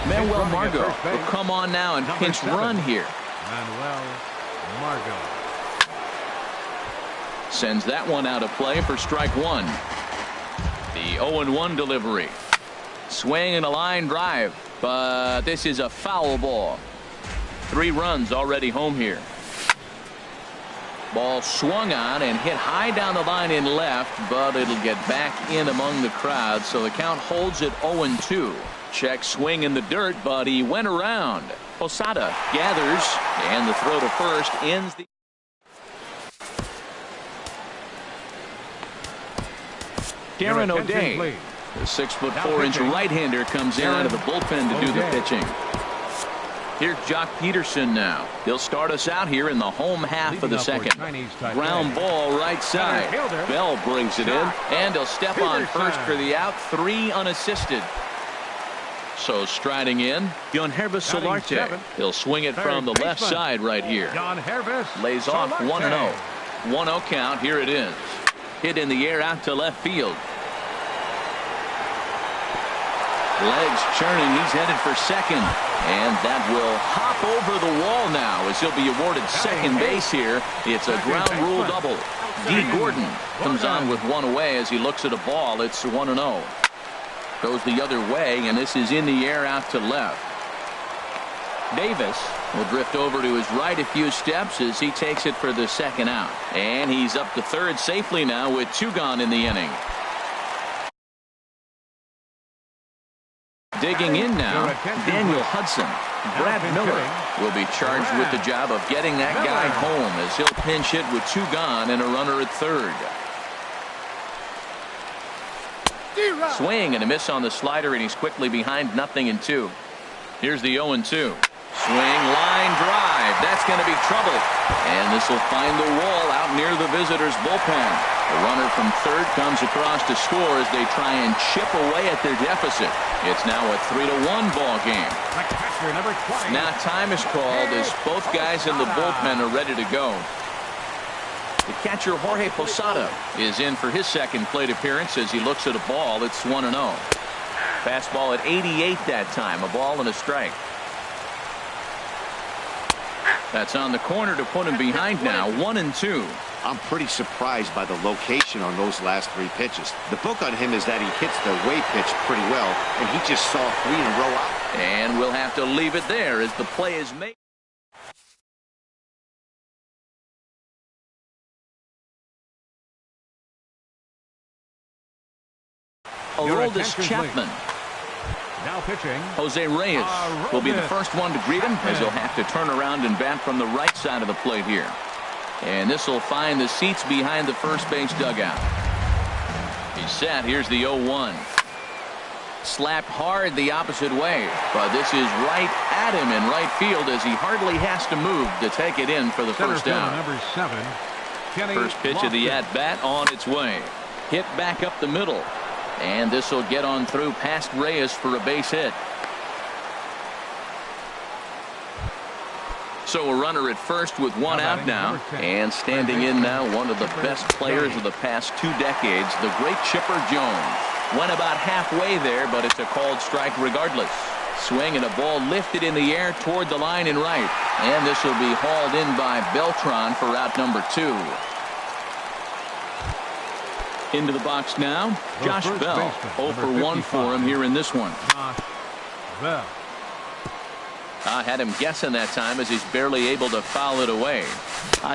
Manuel Margot will come on now and pinch run here. Manuel Margot sends that one out of play for strike one. The 0-1 delivery. Swing and a line drive, but this is a foul ball. 3 runs already home here. Ball swung on and hit high down the line in left, but it'll get back in among the crowd, so the count holds at 0-2. Check swing in the dirt, but he went around. Posada gathers, and the throw to first ends the... Darren O'Day, the 6'4" right-hander, comes in out of the bullpen to do the pitching. Here's Jock Peterson now. He'll start us out here in the home half of the second. Ground ball right side. Bell brings it in, and he'll step on first for the out. 3 unassisted. So striding in, Yangervis Solarte. He'll swing it from the left side right here. Lays off 1-0. 1-0 count. Here it is. Hit in the air out to left field. Legs churning. He's headed for second. And that will hop over the wall now as he'll be awarded second base here. It's a ground rule double. D. Gordon comes on with 1 away as he looks at a ball. It's 1-0. Goes the other way, and this is in the air out to left. Davis will drift over to his right a few steps as he takes it for the second out. And he's up to third safely now with 2 gone in the inning. Digging in now, Daniel Hudson. Brad Miller will be charged with the job of getting that guy home as he'll pinch hit with 2 gone and a runner at third. Swing and a miss on the slider, and he's quickly behind 0-2. Here's the 0-2. Swing, line drive. That's going to be trouble. And this will find the wall out near the visitors' bullpen. The runner from third comes across to score as they try and chip away at their deficit. It's now a 3-1 ball game. Now time is called as both guys in the bullpen are ready to go. The catcher Jorge Posada is in for his second plate appearance as he looks at a ball. It's 1-0. Fastball at 88 that time. A ball and a strike. That's on the corner to put him behind now. 1-2. I'm pretty surprised by the location on those last 3 pitches. The book on him is that he hits the way pitch pretty well, and he just saw 3 in a row out. And we'll have to leave it there as the play is made. Aroldis Chapman. Now pitching. Jose Reyes will be the first one to greet him as he'll have to turn around and bat from the right side of the plate here. And this will find the seats behind the first base dugout. He's set. Here's the 0-1. Slapped hard the opposite way, but this is right at him in right field as he hardly has to move to take it in for the first down. Number 7, Kenny first pitch of the at-bat on its way. Hit back up the middle. And this will get on through past Reyes for a base hit. So a runner at first with 1 out now. And standing in now, one of the best players of the past 2 decades, the great Chipper Jones. Went about halfway there, but it's a called strike regardless. Swing and a ball lifted in the air toward the line and right. And this will be hauled in by Beltran for out number 2. Into the box now, Josh Bell. 0 for 1 for him here in this one. I had him guessing that time as he's barely able to foul it away.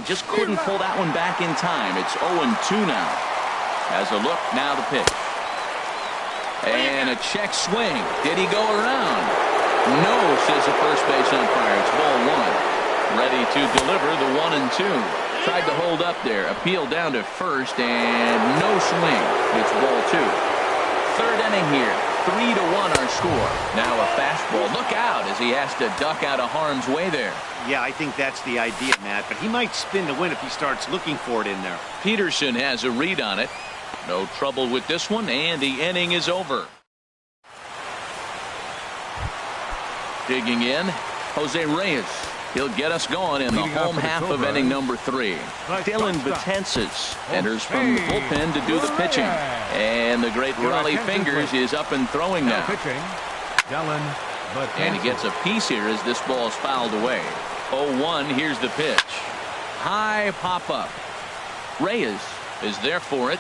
Just couldn't pull that one back in time. It's 0-2 now. As a look, now the pitch. And a check swing. Did he go around? No, says the first base umpire. It's ball 1. Ready to deliver the 1-2. Tried to hold up there. Appeal down to first, and no swing. It's ball 2. Third inning here. 3-1 our score. Now a fastball. Look out as he has to duck out of harm's way there. Yeah, I think that's the idea, Matt. But he might spin to win if he starts looking for it in there. Peterson has a read on it. No trouble with this one, and the inning is over. Digging in, Jose Reyes. He'll get us going in the home half of inning number 3. Dylan Betances enters from the bullpen to do the pitching. And the great Raleigh Fingers is up and throwing now. And he gets a piece here as this ball is fouled away. 0-1, here's the pitch. High pop-up. Reyes is there for it.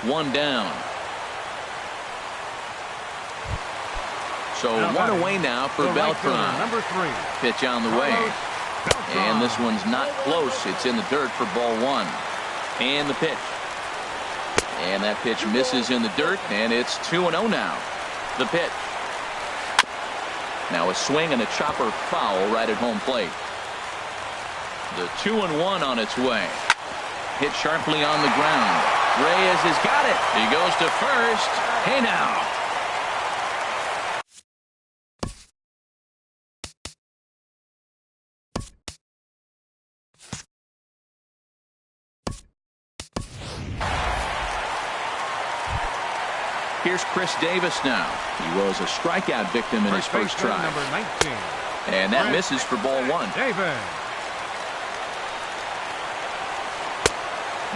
1 down. So 1 away now for Beltran. Number 3. Pitch on the way. And this one's not close. It's in the dirt for ball 1. And the pitch. And that pitch misses in the dirt, and it's 2-0 now. The pitch. Now a swing and a chopper foul right at home plate. The 2-1 on its way. Hit sharply on the ground. Reyes has got it. He goes to first. Hey now. Here's Chris Davis now. He was a strikeout victim in his first try. Number 19. And that misses for ball 1. Davis.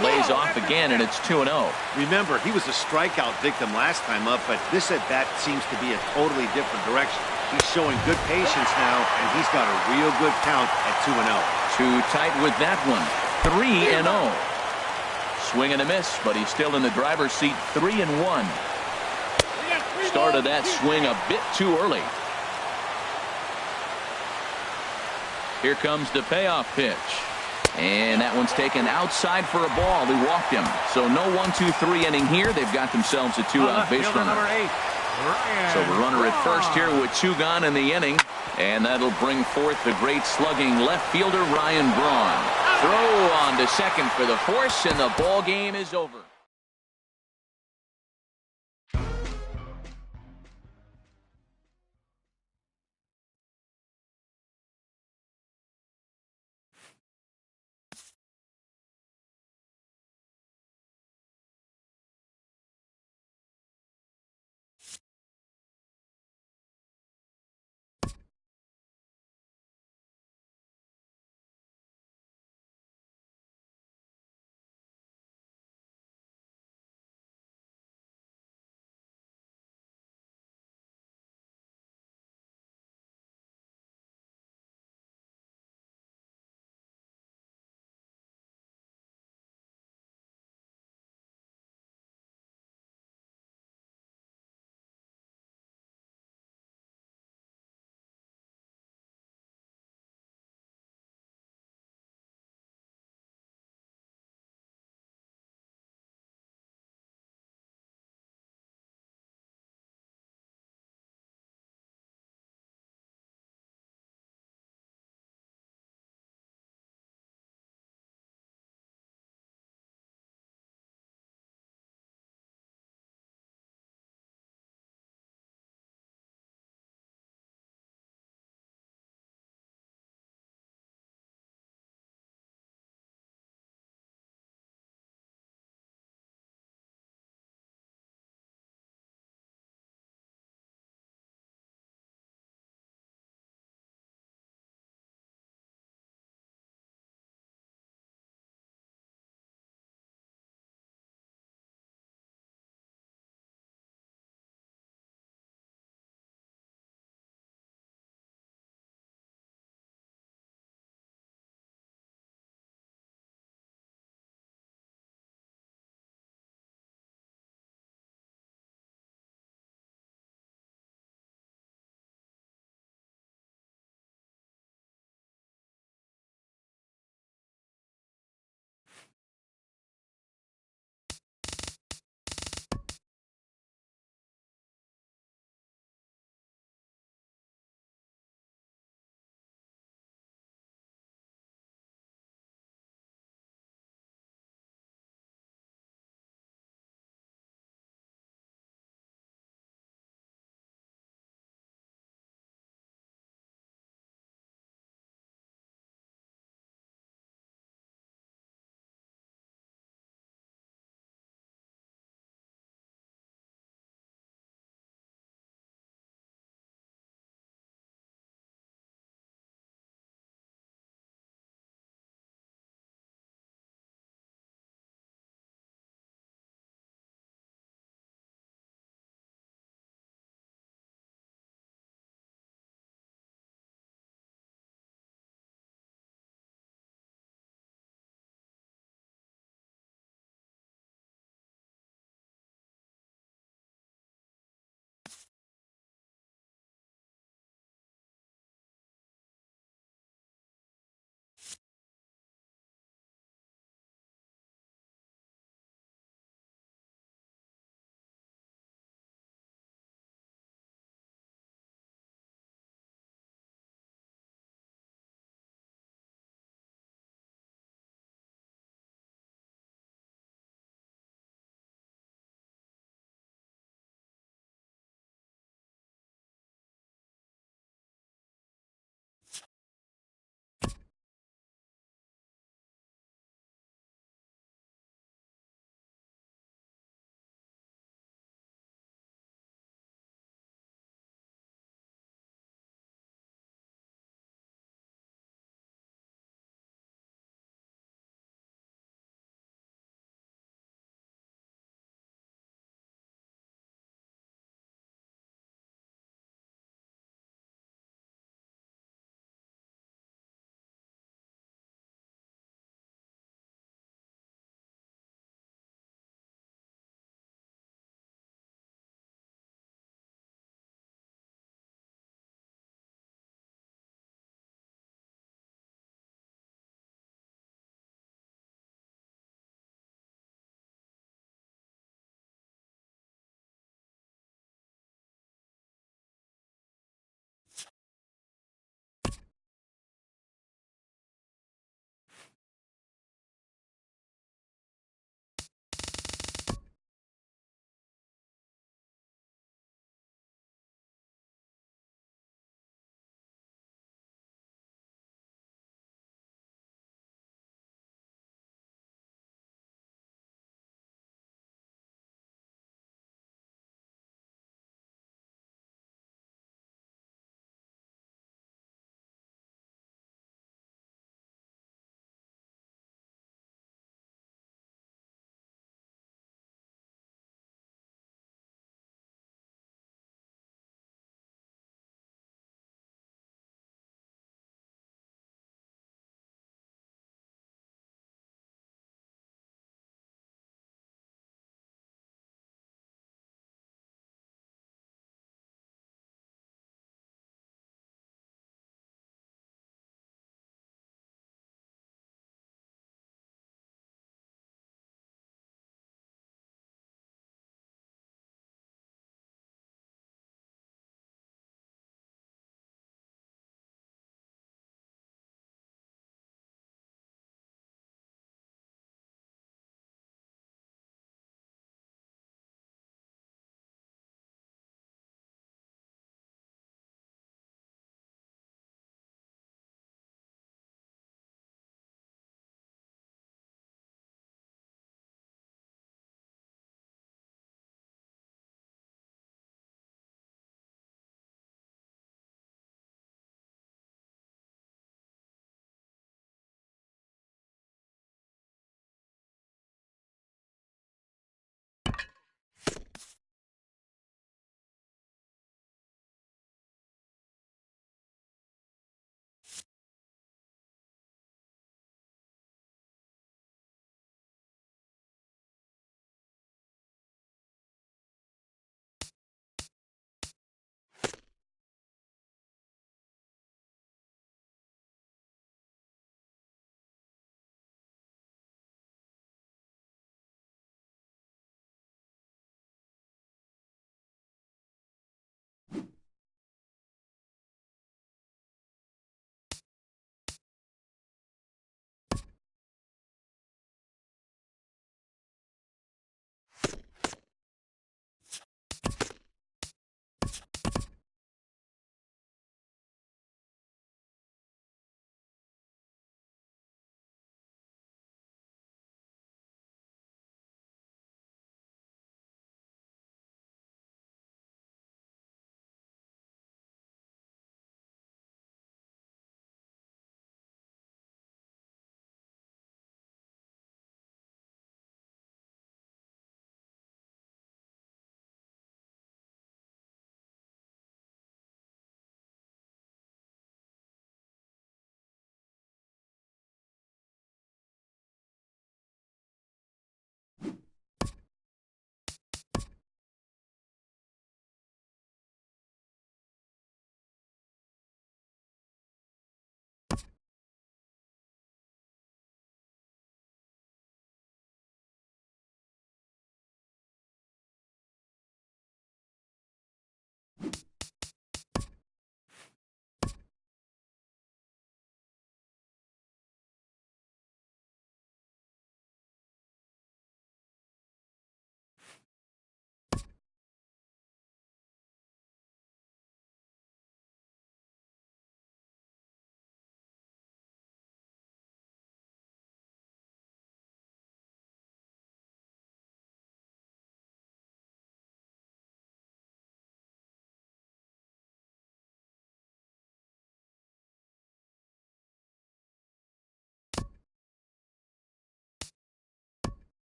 Lays off again, and it's 2-0. Remember, he was a strikeout victim last time up, but this at-bat seems to be a totally different direction. He's showing good patience now, and he's got a real good count at 2-0. Too tight with that one. 3-0. Swing and a miss, but he's still in the driver's seat. 3-1. Started that swing a bit too early. Here comes the payoff pitch. And that one's taken outside for a ball. He walked him. So no 1-2-3 inning here. They've got themselves a 2-out base runner. Number 8. Ryan So the runner at first here Braun. with 2 gone in the inning. And that'll bring forth the great slugging left fielder Ryan Braun. Throw on to second for the force, and the ball game is over.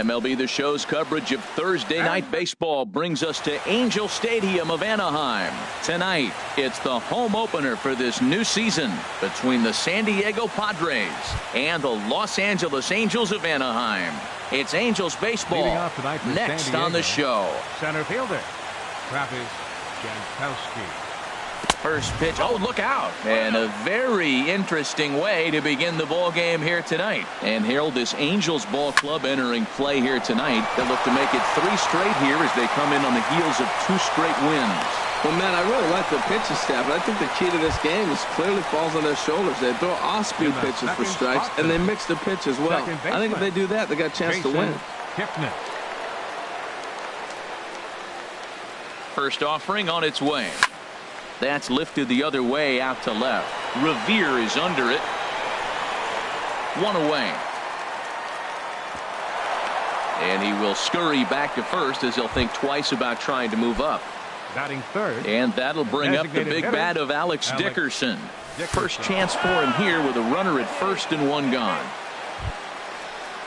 MLB The Show's coverage of Thursday Night Baseball brings us to Angel Stadium of Anaheim. Tonight, it's the home opener for this new season between the San Diego Padres and the Los Angeles Angels of Anaheim. It's Angels baseball next on the show. Center fielder, Travis Jankowski. First pitch. Oh, look out. And a very interesting way to begin the ball game here tonight. And Harold, this Angels ball club entering play here tonight. They look to make it 3 straight here as they come in on the heels of 2 straight wins. Well, man, I really like the pitching staff, but I think the key to this game is clearly falls on their shoulders. They throw off-speed pitches for strikes, and they mix the pitch as well. I think if they do that, they got a chance to win. Kipnis. First offering on its way. That's lifted the other way out to left. Revere is under it. 1 away. And he will scurry back to first as he'll think twice about trying to move up. Batting third. And that'll bring up the big bat of Alex Dickerson. First chance for him here with a runner at first and 1 gone.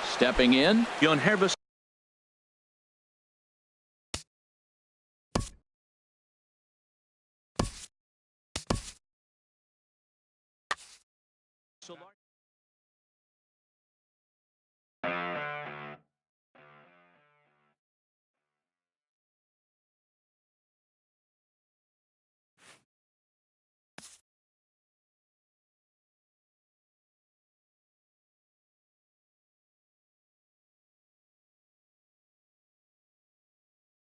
Stepping in, Jon Hervis.